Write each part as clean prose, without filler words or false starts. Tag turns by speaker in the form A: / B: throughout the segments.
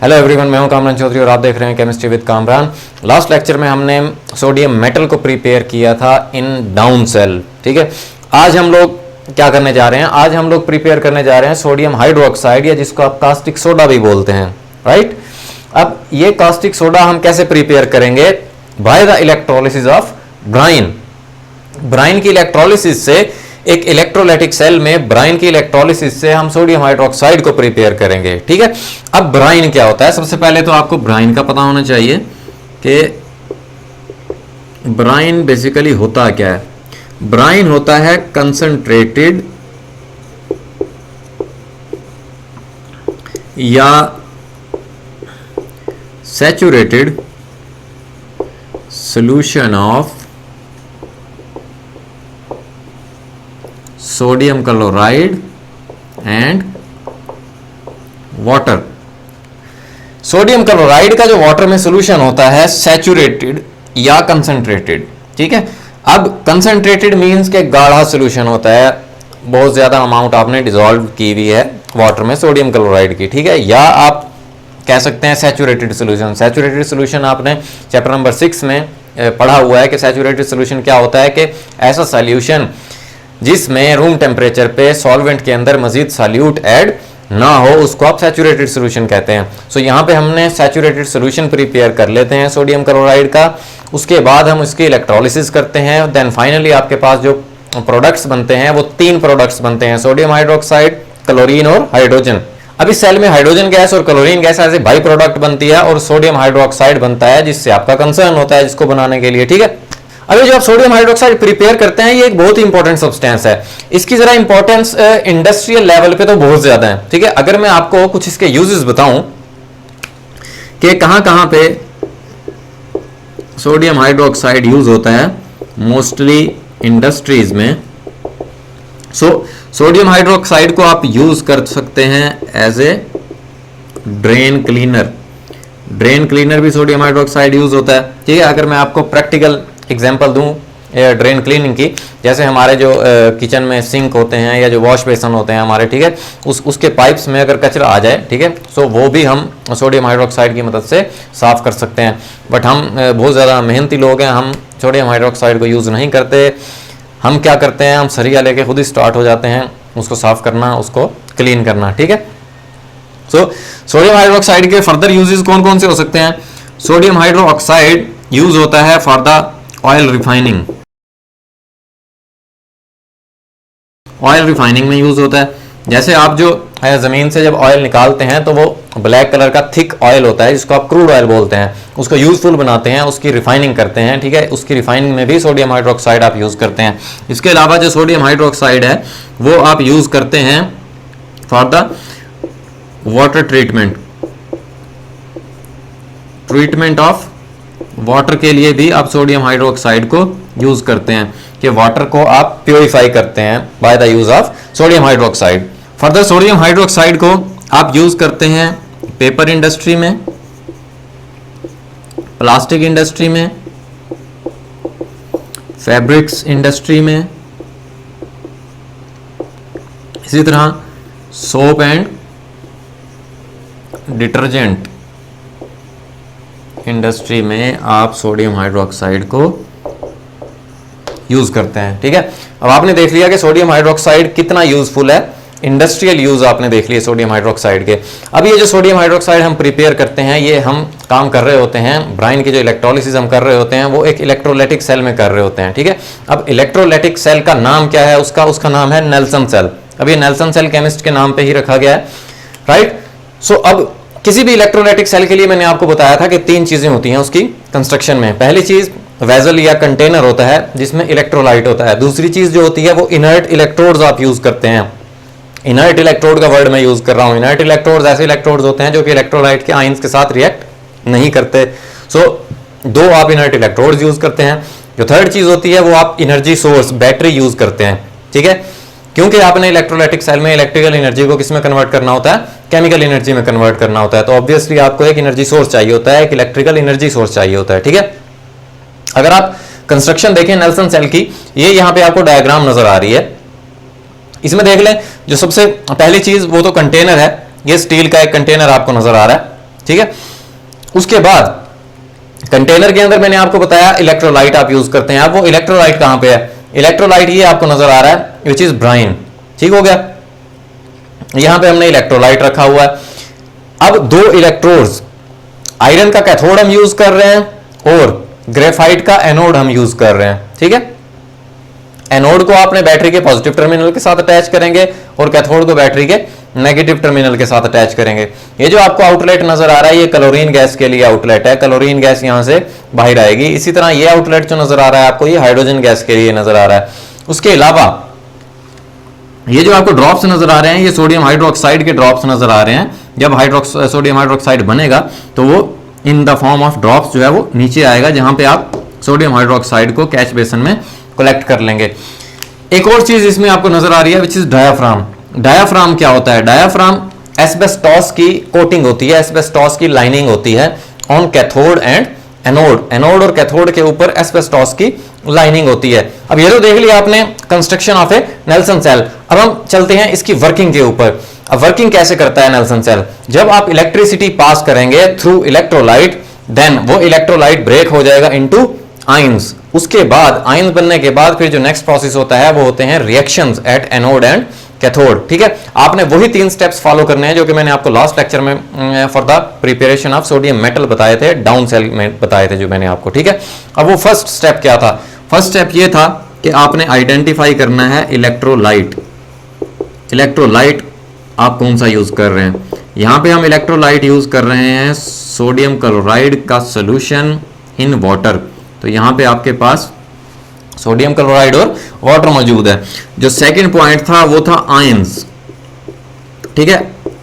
A: Hello everyone, मैं हूं कामरान चौधरी और आप देख रहे हैं chemistry with Kamran. Last lecture में हमने सोडियम मेटल को प्रिपेयर किया था इन डाउन सेल। ठीक है, आज हम लोग क्या करने जा रहे हैं? आज हम लोग प्रिपेयर करने जा रहे हैं सोडियम हाइड्रोक्साइड, या जिसको आप कास्टिक सोडा भी बोलते हैं, राइट। अब ये कास्टिक सोडा हम कैसे प्रिपेयर करेंगे? By the electrolysis of brine. Brine की इलेक्ट्रोलिसिस से, एक इलेक्ट्रोलाइटिक सेल में ब्राइन की इलेक्ट्रोलिसिस से हम सोडियम हाइड्रोक्साइड को प्रिपेयर करेंगे। ठीक है, अब ब्राइन क्या होता है? सबसे पहले तो आपको ब्राइन का पता होना चाहिए कि ब्राइन बेसिकली होता क्या है। ब्राइन होता है कंसंट्रेटेड या saturated solution of sodium chloride and water. Sodium chloride का जो वाटर में सॉल्यूशन होता है सैचुरेटेड या कंसंट्रेटेड। ठीक है, अब कंसंट्रेटेड मींस के गाढ़ा सॉल्यूशन होता है, बहुत ज्यादा अमाउंट आपने डिसॉल्व की हुई है वाटर में सोडियम क्लोराइड की। ठीक है, या आप कह सकते हैं सैचुरेटेड सॉल्यूशन। सैचुरेटेड सॉल्यूशन आपने चैप्टर नंबर 6 में पढ़ा हुआ है कि सैचुरेटेड सॉल्यूशन क्या होता है, कि ऐसा सॉल्यूशन जिसमें रूम टेम्परेचर पे सॉल्वेंट के अंदर मजीद सॉल्यूट ऐड ना हो, उसको आप सैचुरेटेड सॉल्यूशन कहते हैं। सो यहाँ पे हमने सैचुरेटेड सॉल्यूशन प्रिपेयर कर लेते हैं सोडियम क्लोराइड का, उसके बाद हम उसकी इलेक्ट्रोलिसिस करते हैं, देन फाइनली आपके पास जो प्रोडक्ट्स बनते हैं वो 3 प्रोडक्ट्स बनते हैं, सोडियम हाइड्रोक्साइड, क्लोरीन और हाइड्रोजन। अब इस सेल में हाइड्रोजन गैस और chlorine gas as a by product बनती है और सोडियम हाइड्रोक्साइड बनता है, जिससे आपका कंसर्न होता है जिसको बनाने के लिए। ठीक है, अभी जो आप सोडियम हाइड्रोक्साइड प्रिपेयर करते हैं ये एक बहुत ही इंपॉर्टेंट सब्सटेंस है। इसकी जरा इंपॉर्टेंस इंडस्ट्रियल लेवल पे तो बहुत ज्यादा है। ठीक है, अगर मैं आपको कुछ इसके यूजेस बताऊं कि कहां कहां पे सोडियम हाइड्रोक्साइड यूज होता है, मोस्टली इंडस्ट्रीज में। सोडियम हाइड्रोक्साइड को आप यूज कर सकते हैं as a drain cleaner. Drain cleaner भी सोडियम हाइड्रोक्साइड यूज होता है। ठीक है, अगर मैं आपको प्रैक्टिकल एग्जांपल दूं ड्रेन क्लीनिंग की, जैसे हमारे जो किचन में सिंक होते हैं या जो वॉश बेसन होते हैं हमारे, ठीक है, उसके पाइप्स में अगर कचरा आ जाए, ठीक है, सो वो भी हम सोडियम हाइड्रोक्साइड की मदद से साफ कर सकते हैं। बट हम बहुत ज़्यादा मेहनती लोग हैं, हम सोडियम हाइड्रोक्साइड को यूज़ नहीं करते। हम क्या करते हैं, हम सरिया लेके खुद ही स्टार्ट हो जाते हैं उसको साफ करना, उसको क्लीन करना। ठीक है, सो सोडियम हाइड्रोक्साइड के फर्दर यूजेस कौन कौन से हो सकते हैं? सोडियम हाइड्रोक्साइड यूज होता है for the oil refining. Oil refining में यूज होता है। जैसे आप जो जमीन से जब ऑयल निकालते हैं तो वो ब्लैक कलर का थिक ऑयल होता है जिसको आप क्रूड ऑयल बोलते हैं, उसको यूजफुल बनाते हैं, उसकी रिफाइनिंग करते हैं। ठीक है, उसकी रिफाइनिंग में भी सोडियम हाइड्रोक्साइड आप यूज करते हैं। इसके अलावा जो सोडियम हाइड्रोक्साइड है वो आप यूज करते हैं for the water treatment of water के लिए भी आप सोडियम हाइड्रोक्साइड को यूज करते हैं, कि वाटर को आप प्योरीफाई करते हैं by the use of sodium hydroxide. Further sodium hydroxide को आप यूज करते हैं पेपर इंडस्ट्री में, प्लास्टिक इंडस्ट्री में, फैब्रिक्स इंडस्ट्री में, इसी तरह सोप एंड डिटर्जेंट इंडस्ट्री में आप सोडियम हाइड्रोक्साइड को यूज करते हैं। ठीक है, अब आपने देख लिया कि सोडियम हाइड्रोक्साइड कितना यूजफुल है, इंडस्ट्रियल यूज आपने देख लिया सोडियम हाइड्रोक्साइड के। अब ये जो सोडियम हाइड्रोक्साइड हम प्रिपेयर करते हैं, ये हम काम कर रहे होते हैं, ब्राइन की जो इलेक्ट्रोलिसिस हम कर रहे होते हैं वो एक इलेक्ट्रोलाइटिक सेल में कर रहे होते हैं। ठीक है, अब इलेक्ट्रोलाइटिक सेल का नाम क्या है? उसका नाम है नेल्सन सेल। अब ये नेल्सन सेल केमिस्ट के नाम पे ही रखा गया है, राइट। सो अब किसी भी इलेक्ट्रोलाइटिक सेल के लिए मैंने आपको बताया था कि 3 चीजें होती हैं उसकी कंस्ट्रक्शन में। पहली चीज वेजल या कंटेनर होता है जिसमें इलेक्ट्रोलाइट होता है। दूसरी चीज जो होती है वो इनर्ट इलेक्ट्रोड्स आप यूज करते हैं। इनर्ट इलेक्ट्रोड का वर्ड मैं यूज कर रहा हूं। इनर्ट इलेक्ट्रोड्स ऐसे इलेक्ट्रोड्स होते हैं जो कि इलेक्ट्रोलाइट के आयंस के साथ रिएक्ट नहीं करते। सो 2 आप इनर्ट इलेक्ट्रोड्स यूज करते हैं। जो थर्ड चीज होती है वो आप एनर्जी सोर्स बैटरी यूज करते हैं। ठीक है, क्योंकि आपने इलेक्ट्रोलाइटिक सेल में इलेक्ट्रिकल एनर्जी को किस में कन्वर्ट करना होता है? केमिकल एनर्जी में कन्वर्ट करना होता है। तो ऑब्वियसली आपको एक एनर्जी सोर्स चाहिए होता है, एक इलेक्ट्रिकल एनर्जी सोर्स चाहिए होता है। ठीक है, अगर आप कंस्ट्रक्शन देखें नेल्सन सेल की, ये यहां पे आपको डायग्राम नजर आ रही है, इसमें देख लें। जो सबसे पहली चीज वो तो कंटेनर है, ये स्टील का एक कंटेनर आपको नजर आ रहा है, ठीक है। उसके बाद कंटेनर के अंदर मैंने आपको बताया इलेक्ट्रोलाइट आप यूज करते हैं। अब वो इलेक्ट्रोलाइट कहां पे है? इलेक्ट्रोलाइट ये आपको नजर आ रहा है, विच इज ब्राइन। ठीक हो गया, यहां पे हमने इलेक्ट्रोलाइट रखा हुआ है। अब दो इलेक्ट्रोड्स, आयरन का कैथोड हम यूज कर रहे हैं और ग्रेफाइट का एनोड हम यूज कर रहे हैं। ठीक है, एनोड को आपने बैटरी के पॉजिटिव टर्मिनल के साथ अटैच करेंगे और कैथोड को बैटरी के नेगेटिव टर्मिनल के साथ अटैच करेंगे। ये जो आपको आउटलेट नजर आ रहा है ये क्लोरीन गैस के लिए आउटलेट है, क्लोरीन गैस यहां से बाहर आएगी। इसी तरह ये आउटलेट जो नजर आ रहा है आपको ये हाइड्रोजन गैस के लिए नजर आ रहा है। उसके अलावा ये जो आपको ड्रॉप्स नजर आ रहे हैं ये सोडियम हाइड्रोक्साइड के ड्रॉप्स नजर आ रहे हैं। जब सोडियम हाइड्रोक्साइड बनेगा तो वो in the form of drops जो है वो नीचे आएगा, जहां पे आप सोडियम हाइड्रोक्साइड को कैच बेसन में कलेक्ट कर लेंगे। एक और चीज इसमें आपको नजर आ रही है विच इज डायाफ्राम। डायाफ्राम क्या होता है? डायाफ्राम एस्बेस्टॉस की कोटिंग होती है, एस्बेस्टॉस की लाइनिंग होती है on cathode and anode. Anode और कैथोड के ऊपर एस्बेस्टॉस की लाइनिंग होती है। अब ये तो देख लिया आपने construction of a Nelson cell. अब हम चलते हैं इसकी वर्किंग के ऊपर। अब वर्किंग कैसे करता है नेल्सन सेल? जब आप इलेक्ट्रिसिटी पास करेंगे थ्रू इलेक्ट्रोलाइट, देन वो इलेक्ट्रोलाइट ब्रेक हो जाएगा इनटू आयंस। उसके बाद आयंस बनने के बाद फिर जो नेक्स्ट प्रोसेस होता है वो होते हैं reactions at anode and cathode. ठीक है, आपने वही 3 स्टेप्स फॉलो करने हैं जो कि मैंने आपको लास्ट लेक्चर में for the preparation of sodium metal बताए थे, डाउन सेल में बताए थे जो मैंने आपको। ठीक है, अब वो फर्स्ट स्टेप क्या था? फर्स्ट स्टेप ये था कि आपने आइडेंटिफाई करना है इलेक्ट्रोलाइट। इलेक्ट्रोलाइट आप कौन सा यूज कर रहे हैं? यहां पे हम इलेक्ट्रोलाइट यूज कर रहे हैं सोडियम क्लोराइड का सोल्यूशन इन वाटर। तो यहां पे आपके पास सोडियम क्लोराइड और वाटर मौजूद है। जो सेकंड पॉइंट था वो था आयंस। ठीक है,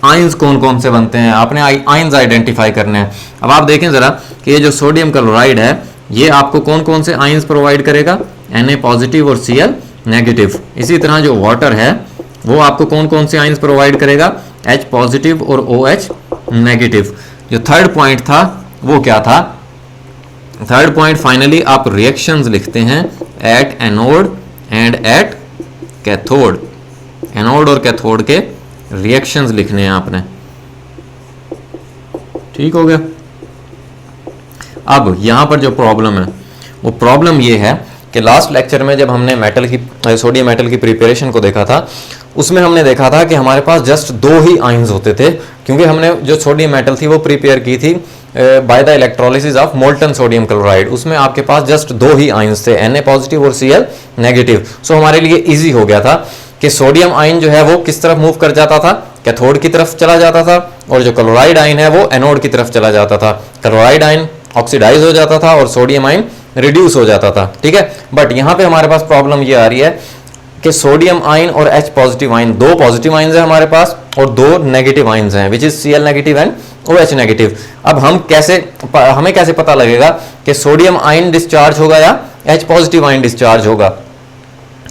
A: आयंस कौन कौन से बनते हैं आपने आयंस आइडेंटिफाई करने हैं। अब आप देखें जरा कि ये जो सोडियम क्लोराइड है ये आपको कौन कौन से आयंस प्रोवाइड करेगा? Na पॉजिटिव और Cl नेगेटिव। इसी तरह जो वाटर है वो आपको कौन कौन से आयंस प्रोवाइड करेगा? H पॉजिटिव और OH नेगेटिव। जो थर्ड पॉइंट था वो क्या था? थर्ड पॉइंट फाइनली आप रिएक्शंस लिखते हैं at anode and at cathode. Anode और कैथोड के रिएक्शंस लिखने हैं आपने। ठीक हो गया। अब यहां पर जो प्रॉब्लम है वो प्रॉब्लम ये है कि लास्ट लेक्चर में जब हमने मेटल की सोडियम मेटल की प्रिपरेशन को देखा था उसमें हमने देखा था कि हमारे पास जस्ट 2 ही आयंस होते थे, क्योंकि हमने जो सोडियम मेटल थी वो प्रिपेयर की थी bye the electrolysis of molten sodium chloride. उसमें आपके पास जस्ट 2 ही आयंस थे, Na पॉजिटिव और Cl नेगेटिव। सो हमारे लिए इजी हो गया था कि सोडियम आयन जो है वो किस तरफ मूव कर जाता था? कैथोड की तरफ चला जाता था, और जो क्लोराइड आयन है वो एनोड की तरफ चला जाता था। क्लोराइड आयन ऑक्सीडाइज हो जाता था और सोडियम आयन रिड्यूस हो जाता था। ठीक है, बट यहां पे हमारे पास प्रॉब्लम ये आ रही है कि सोडियम आयन और H positive ion, 2 positive ions है हमारे पास और 2 नेगेटिव आयंस हैं, which is Cl negative and OH negative. अब हमें कैसे पता लगेगा कि सोडियम आयन डिस्चार्ज होगा या H पॉजिटिव आयन डिस्चार्ज होगा?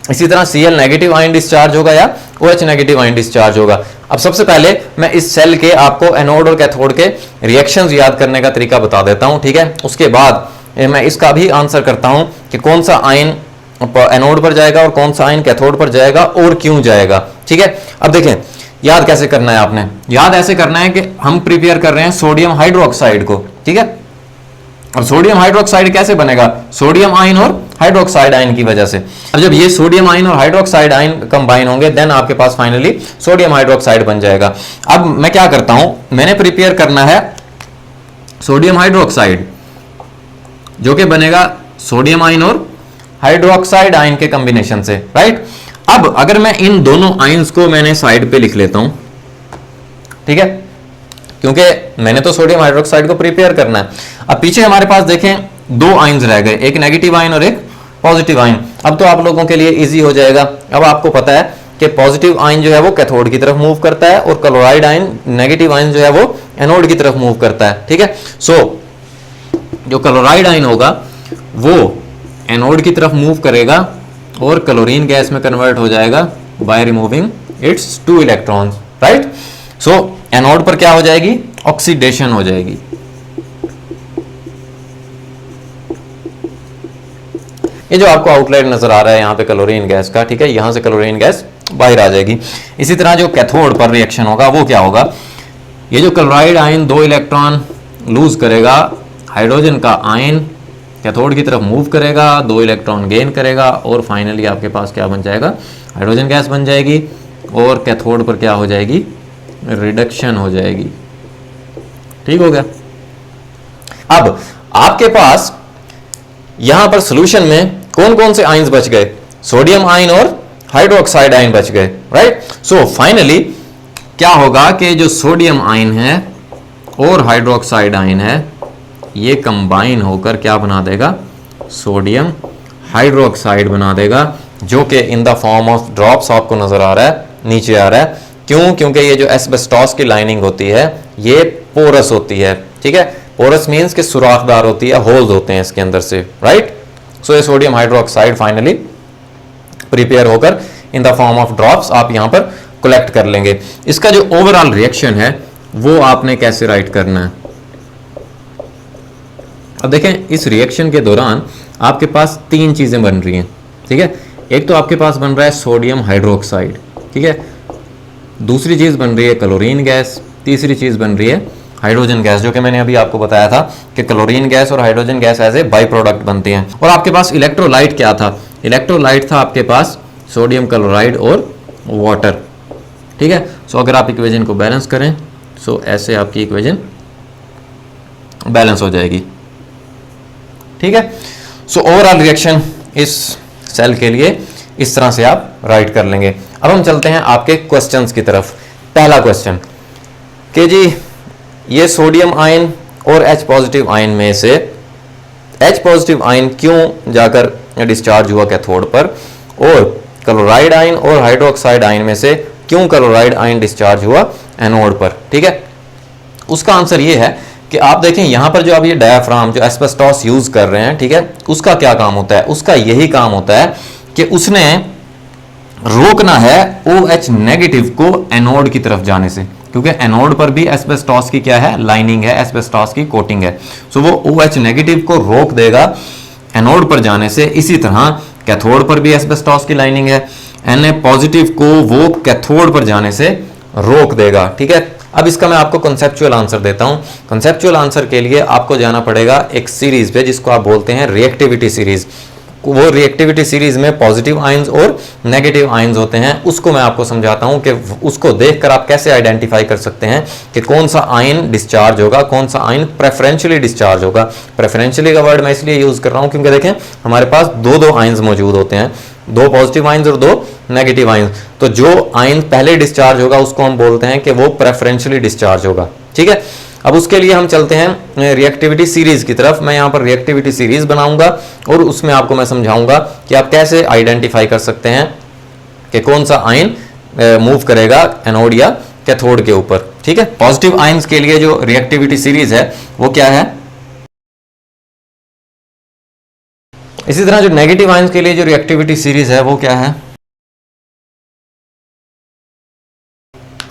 A: इसी तरह Cl नेगेटिव आयन डिस्चार्ज होगा या OH नेगेटिव आयन डिस्चार्ज होगा? अब सबसे पहले मैं इस सेल के आपको एनोड और कैथोड के रिएक्शंस याद करने का तरीका बता देता हूं। ठीक है, उसके बाद मैं इसका भी आंसर करता हूं कि कौन सा आयन एनोड पर जाएगा और कौन सा आयन कैथोड पर जाएगा और क्यों जाएगा। ठीक है, अब देखें याद कैसे करना है आपने। याद ऐसे करना है कि हम प्रिपेयर कर रहे हैं सोडियम हाइड्रोक्साइड को। ठीक है, और सोडियम हाइड्रोक्साइड कैसे बनेगा? सोडियम आयन और हाइड्रोक्साइड आयन की वजह से। अब जब ये सोडियम आयन और हाइड्रोक्साइड आयन कंबाइन होंगे देन आपके पास फाइनली सोडियम हाइड्रोक्साइड बन जाएगा। अब मैं क्या करता हूं, मैंने प्रिपेयर करना है सोडियम हाइड्रोक्साइड जो कि बनेगा सोडियम आयन और हाइड्रोक्साइड आयन के कॉम्बिनेशन से, राइट। अब अगर मैं इन दोनों आयंस को मैंने साइड पे लिख लेता हूं, ठीक है, क्योंकि मैंने तो सोडियम हाइड्रोक्साइड को प्रिपेयर करना है। अब पीछे हमारे पास देखें 2 आयंस रह गए, एक नेगेटिव आयन और एक पॉजिटिव आयन। अब तो आप लोगों के लिए इजी हो जाएगा। अब आपको पता है कि पॉजिटिव आयन जो है वो कैथोड की तरफ मूव करता है और क्लोराइड आयन, नेगेटिव आयन जो है वो एनोड की तरफ मूव करता है। ठीक है, सो जो क्लोराइड आयन होगा वो एनोड की तरफ मूव करेगा और क्लोरीन गैस में कन्वर्ट हो जाएगा by removing it's 2 electrons, right. So anode पर क्या हो जाएगी? ऑक्सीडेशन हो जाएगी। ये जो आपको आउटलाइन नजर आ रहा है यहाँ पे क्लोरीन गैस का, ठीक है, यहां से क्लोरीन गैस बाहर आ जाएगी। इसी तरह जो कैथोड पर रिएक्शन होगा वो क्या होगा? ये जो क्लोराइड आयन 2 इलेक्ट्रॉन लूज करेगा, हाइड्रोजन का आयन कैथोड की तरफ मूव करेगा, 2 इलेक्ट्रॉन गेन करेगा और फाइनली आपके पास क्या बन जाएगा, हाइड्रोजन गैस बन जाएगी और कैथोड पर क्या हो जाएगी, रिडक्शन हो जाएगी। ठीक हो गया। अब आपके पास यहां पर सॉल्यूशन में कौन कौन से आयंस बच गए, सोडियम आयन और हाइड्रोक्साइड आयन बच गए, राइट। सो फाइनली क्या होगा कि जो सोडियम आयन है और हाइड्रोक्साइड आयन है ये कंबाइन होकर क्या बना देगा, सोडियम हाइड्रोक्साइड बना देगा, जो कि in the form of drops आपको नजर आ रहा है, नीचे आ रहा है। क्यों? क्योंकि ये जो एस्बेस्टॉस की लाइनिंग होती है ये पोरस होती है, ठीक है। पोरस मींस कि सुराखदार होती है, होल्स होते हैं इसके अंदर से, राइट। सो ये सोडियम हाइड्रोक्साइड फाइनली प्रिपेयर होकर in the form of drops आप यहां पर कलेक्ट कर लेंगे। इसका जो ओवरऑल रिएक्शन है वो आपने कैसे राइट करना है। अब देखें इस रिएक्शन के दौरान आपके पास 3 चीजें बन रही हैं, ठीक है। एक तो आपके पास बन रहा है सोडियम हाइड्रोक्साइड, ठीक है। दूसरी चीज बन रही है क्लोरीन गैस, तीसरी चीज बन रही है हाइड्रोजन गैस, जो कि मैंने अभी आपको बताया था कि क्लोरीन गैस और hydrogen gas as a by product बनते हैं। और आपके पास इलेक्ट्रोलाइट क्या था, इलेक्ट्रोलाइट था आपके पास सोडियम क्लोराइड और वाटर, ठीक है। सो अगर आप इक्वेशन को बैलेंस करें सो ऐसे आपकी इक्वेशन बैलेंस हो जाएगी, ठीक है। सो ओवरऑल रिएक्शन इस सेल के लिए इस तरह से आप राइट कर लेंगे। अब हम चलते हैं आपके क्वेश्चंस की तरफ। पहला क्वेश्चन कि जी ये सोडियम आयन और H पॉजिटिव आयन में से H पॉजिटिव आयन क्यों जाकर डिस्चार्ज हुआ कैथोड पर, और क्लोराइड आयन और हाइड्रोक्साइड आयन में से क्यों क्लोराइड आयन डिस्चार्ज हुआ एनोड पर, ठीक है। उसका आंसर ये है कि आप देखें यहां पर जो आप ये डायाफ्राम जो एस्बेस्टॉस यूज कर रहे हैं, ठीक है, उसका क्या काम होता है, उसका यही काम होता है कि उसने रोकना है OH नेगेटिव को एनोड की तरफ जाने से, क्योंकि एनोड पर भी एस्बेस्टॉस की क्या है, लाइनिंग है, एस्बेस्टॉस की कोटिंग है। सो वो OH नेगेटिव को रोक देगा एनोड पर जाने से। इसी तरह कैथोड पर भी एस्बेस्टॉस की लाइनिंग है, Na पॉजिटिव को वो कैथोड पर जाने से रोक देगा, ठीक है। अब इसका मैं आपको कॉन्सेप्चुअल आंसर देता हूं। कॉन्सेप्चुअल आंसर के लिए आपको जाना पड़ेगा एक सीरीज पे जिसको आप बोलते हैं रिएक्टिविटी सीरीज। वो रिएक्टिविटी सीरीज में पॉजिटिव आयंस और नेगेटिव आयंस होते हैं, उसको मैं आपको समझाता हूं कि उसको देखकर आप कैसे आइडेंटिफाई कर सकते हैं कि कौन सा आयन डिस्चार्ज होगा, कौन सा आयन प्रेफरेंशियली डिस्चार्ज होगा। प्रेफरेंशियली का वर्ड मैं इसलिए यूज कर रहा हूं क्योंकि देखें हमारे पास दो आयंस मौजूद होते हैं, 2 पॉजिटिव आयंस और 2 नेगेटिव आयंस। तो जो आयन पहले डिस्चार्ज होगा उसको हम बोलते हैं कि वो प्रेफरेंशियली डिस्चार्ज होगा, ठीक है। अब उसके लिए हम चलते हैं रिएक्टिविटी सीरीज की तरफ। मैं यहां पर रिएक्टिविटी सीरीज बनाऊंगा और उसमें आपको मैं समझाऊंगा कि आप कैसे आइडेंटिफाई कर सकते हैं कि कौन सा आयन मूव करेगा एनोड या कैथोड के ऊपर, ठीक है। पॉजिटिव आयंस के लिए जो रिएक्टिविटी सीरीज है वो क्या है, इसी तरह जो नेगेटिव आयंस के लिए जो रिएक्टिविटी सीरीज है वो क्या है।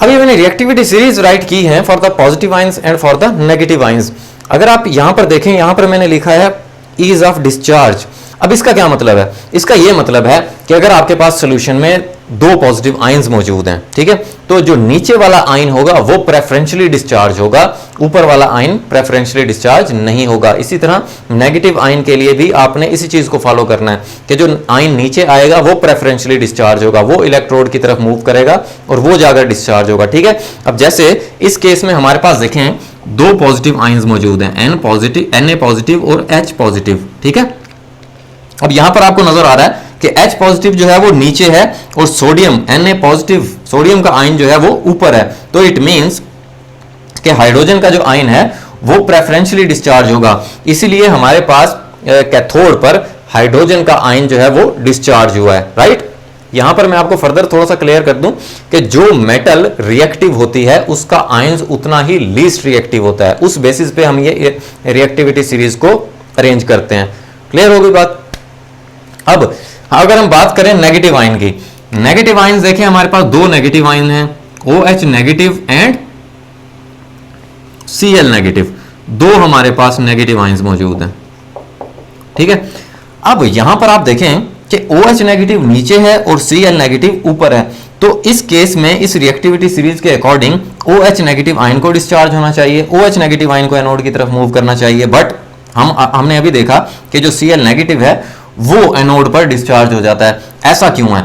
A: अभी मैंने रिएक्टिविटी सीरीज राइट की है for the positive ions and for the negative ions. अगर आप यहां पर देखें, यहां पर मैंने लिखा है ईज ऑफ डिस्चार्ज। अब इसका क्या मतलब है, इसका यह मतलब है कि अगर आपके पास सोल्यूशन में 2 पॉजिटिव आयंस मौजूद हैं, ठीक है, तो जो नीचे वाला आयन होगा वो प्रेफरेंशियली डिस्चार्ज होगा, ऊपर वाला आयन प्रेफरेंशियली डिस्चार्ज नहीं होगा। इसी तरह नेगेटिव आयन के लिए भी आपने इसी चीज को फॉलो करना है कि जो आयन नीचे आएगा वो प्रेफरेंशियली डिस्चार्ज होगा, वो इलेक्ट्रोड की तरफ मूव करेगा और वो जाकर डिस्चार्ज होगा, ठीक है। अब जैसे इस केस में हमारे पास देखें 2 पॉजिटिव आयंस मौजूद हैं, Na पॉजिटिव और H पॉजिटिव, ठीक है। अब यहां पर आपको नजर आ रहा है कि H पॉजिटिव जो है वो नीचे है और सोडियम Na पॉजिटिव सोडियम का आयन जो है वो ऊपर है। तो इट मींस कि हाइड्रोजन का जो आयन है वो प्रेफरेंशियली डिस्चार्ज होगा, इसीलिए हमारे पास कैथोड पर हाइड्रोजन का आयन जो है वो डिस्चार्ज हुआ है, राइट। यहां पर मैं आपको फर्दर थोड़ा सा क्लियर कर दूं कि जो मेटल रिएक्टिव होती है उसका आयंस उतना ही लीस्ट रिएक्टिव होता है, उस बेसिस पे हम ये रिएक्टिविटी सीरीज को अरेंज करते हैं। क्लियर हो गई बात। अब अगर हम बात करें नेगेटिव आयन की, नेगेटिव आयंस देखें हमारे पास 2 नेगेटिव आयन हैं, OH negative and Cl negative, 2 हमारे पास नेगेटिव आयंस मौजूद हैं, ठीक है। अब यहां पर आप देखें कि OH नेगेटिव नीचे है और Cl नेगेटिव ऊपर है, तो इस केस में इस रिएक्टिविटी सीरीज के अकॉर्डिंग OH नेगेटिव आयन को डिस्चार्ज होना चाहिए, OH नेगेटिव आयन को एनोड की तरफ मूव करना चाहिए, बट हमने अभी देखा कि जो Cl नेगेटिव है वो एनोड पर डिस्चार्ज हो जाता है। ऐसा क्यों है?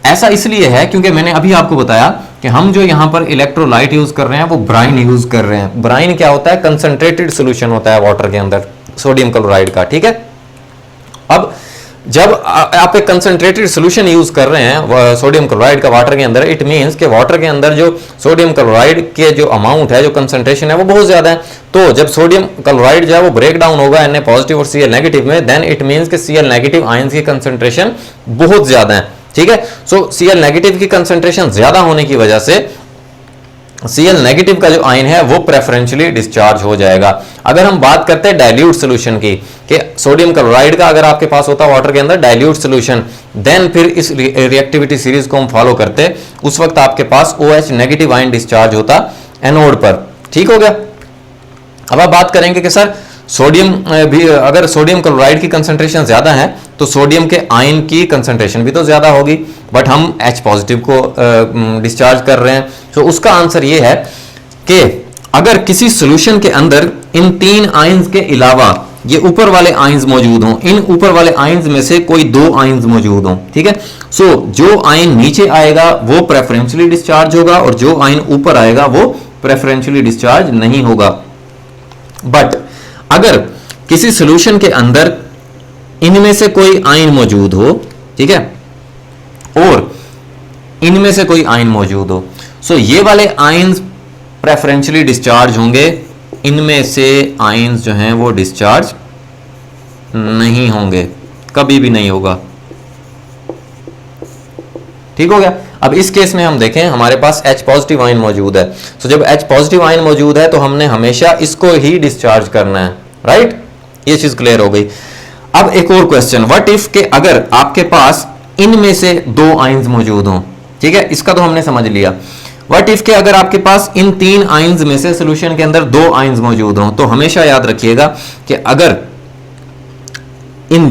A: ऐसा इसलिए है क्योंकि मैंने अभी आपको बताया कि हम जो यहां पर इलेक्ट्रोलाइट यूज कर रहे हैं वो ब्राइन यूज कर रहे हैं। ब्राइन क्या होता है? कंसंट्रेटेड सॉल्यूशन होता है वाटर के अंदर सोडियम क्लोराइड का, ठीक है। अब जब आप एक कंसंट्रेटेड सॉल्यूशन यूज कर रहे हैं सोडियम क्लोराइड का वाटर के अंदर, इट मींस कि वाटर के अंदर जो सोडियम क्लोराइड के जो अमाउंट है, जो कंसंट्रेशन है वो बहुत ज्यादा है। तो जब सोडियम क्लोराइड जो है वो ब्रेक डाउन होगा Na पॉजिटिव और Cl नेगेटिव में, देन इट मींस कि Cl नेगेटिव आयंस की कंसंट्रेशन बहुत ज्यादा है, ठीक है। सो Cl नेगेटिव की कंसंट्रेशन ज्यादा होने की वजह से Cl नेगेटिव का जो आयन है वो प्रेफरेंशियली डिस्चार्ज हो जाएगा। अगर हम बात करते हैं डाइल्यूट सॉल्यूशन की, कि सोडियम क्लोराइड का अगर आपके पास होता वाटर के अंदर डाइल्यूट सॉल्यूशन, देन फिर इस रिएक्टिविटी सीरीज को हम फॉलो करते, उस वक्त आपके पास OH नेगेटिव आयन डिस्चार्ज होता एनोड पर, ठीक हो गया। अब आप बात करेंगे कि सर सोडियम भी, अगर सोडियम क्लोराइड की कंसंट्रेशन ज्यादा है तो सोडियम के आयन की कंसंट्रेशन भी तो ज्यादा होगी, बट हम H पॉजिटिव को डिस्चार्ज कर रहे हैं। तो उसका आंसर ये है कि अगर किसी सॉल्यूशन के अंदर इन 3 आयंस के अलावा ये ऊपर वाले आयंस मौजूद हों, इन ऊपर वाले आयंस में से कोई 2 आयंस मौजूद हों, ठीक है। सो जो आयन नीचे आएगा वो प्रेफरेंशियली डिस्चार्ज होगा और जो आयन ऊपर आएगा वो प्रेफरेंशियली डिस्चार्ज नहीं होगा। बट अगर किसी सॉल्यूशन के अंदर इनमें से कोई आयन मौजूद हो, ठीक है, और इनमें से कोई आयन मौजूद हो, सो ये वाले आयंस प्रेफरेंशियली डिस्चार्ज होंगे, इनमें से आयंस जो हैं वो डिस्चार्ज नहीं होंगे, कभी भी नहीं होगा, ठीक हो गया। अब इस केस में हम देखें हमारे पास H पॉजिटिव आयन मौजूद है, तो जब H पॉजिटिव आयन मौजूद है तो हमने हमेशा इसको ही डिस्चार्ज करना है, राइट। ये चीज क्लियर हो गई। अब एक और क्वेश्चन, व्हाट इफ के अगर आपके पास इनमें से 2 आयंस मौजूद हों, ठीक है, इसका तो हमने समझ लिया। व्हाट इफ के अगर आपके पास इन 3 आयंस में से सॉल्यूशन के अंदर 2 आयंस मौजूद हों, तो हमेशा याद रखिएगा कि अगर इन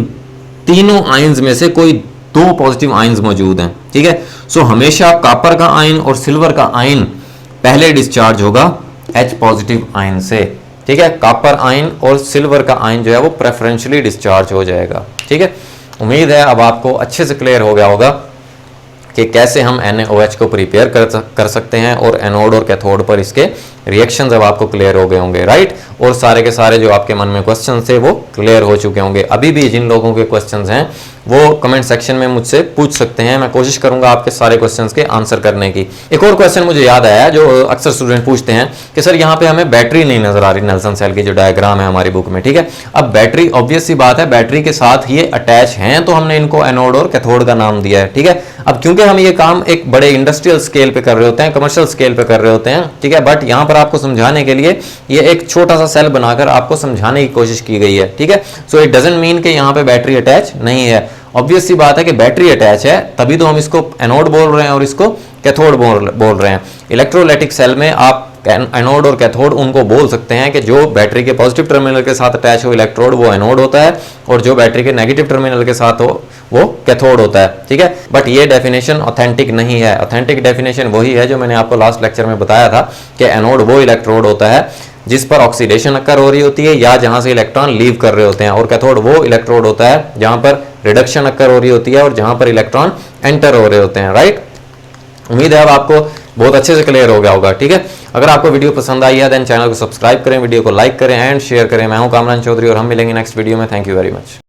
A: तीनों आयंस में से कोई 2 पॉजिटिव आयंस मौजूद हैं, ठीक है, सो हमेशा कॉपर का आयन और सिल्वर का आयन पहले डिस्चार्ज होगा H पॉजिटिव आयन से, ठीक है। कॉपर आयन और सिल्वर का आयन जो है वो प्रेफरेंशियली डिस्चार्ज हो जाएगा, ठीक है। उम्मीद है अब आपको अच्छे से क्लियर हो गया होगा कि कैसे हम NaOH को प्रिपेयर कर सकते हैं, और एनोड और कैथोड पर इसके रिएक्शंस अब आपको क्लियर हो गए होंगे, राइट। और सारे के सारे जो आपके मन में क्वेश्चंस थे वो क्लियर हो चुके होंगे। अभी भी जिन लोगों के क्वेश्चंस हैं वो कमेंट सेक्शन में मुझसे पूछ सकते हैं, मैं कोशिश करूंगा आपके सारे क्वेश्चंस के आंसर करने की। एक और क्वेश्चन मुझे याद आया जो अक्सर स्टूडेंट पूछते हैं कि सर यहाँ पे हमें बैटरी नहीं नजर आ रही, नेल्सन सेल की जो डायग्राम है हमारी बुक में, ठीक है। अब बैटरी ऑब्वियस सी बात है, बैटरी के साथ ये अटैच हैं, तो हमने इनको एनोड और कैथोड का नाम दिया है, ठीक है। अब क्योंकि हम ये काम एक बड़े इंडस्ट्रियल स्केल पे कर रहे होते हैं, कमर्शियल स्केल पे कर रहे होते हैं, ठीक है, बट यहाँ पर आपको समझाने के लिए ये एक छोटा सा सेल बनाकर आपको समझाने की कोशिश की गई है, ठीक है। सो इट डजंट मीन कि यहाँ पे बैटरी अटैच नहीं है। ऑब्वियस सी बात है कि बैटरी अटैच है, तभी तो हम इसको एनोड बोल रहे हैं और इसको कैथोड बोल रहे हैं। इलेक्ट्रोलाइटिक सेल में आप एनोड और कैथोड उनको बोल सकते हैं कि जो बैटरी के पॉजिटिव टर्मिनल के साथ अटैच हो इलेक्ट्रोड वो एनोड होता है, और जो बैटरी के नेगेटिव टर्मिनल के साथ हो वो कैथोड होता है, ठीक है। बट ये डेफिनेशन ऑथेंटिक नहीं है। ऑथेंटिक डेफिनेशन वही है जो मैंने आपको लास्ट लेक्चर में बताया था कि एनोड वो इलेक्ट्रोड होता है जिस पर ऑक्सीडेशन अक्कर हो रही होती है या जहां से इलेक्ट्रॉन लीव कर रहे होते हैं, और कैथोड वो इलेक्ट्रोड होता है जहां पर रिडक्शन अक्कर हो रही होती है और जहां पर इलेक्ट्रॉन एंटर हो रहे होते हैं, राइट। उम्मीद है अब आपको बहुत अच्छे से क्लियर हो गया होगा, ठीक है। अगर आपको वीडियो पसंद आई है देन चैनल को सब्सक्राइब करें, वीडियो को लाइक करें एंड शेयर करें। मैं हूं कामरान चौधरी और हम मिलेंगे नेक्स्ट वीडियो में। Thank you very much.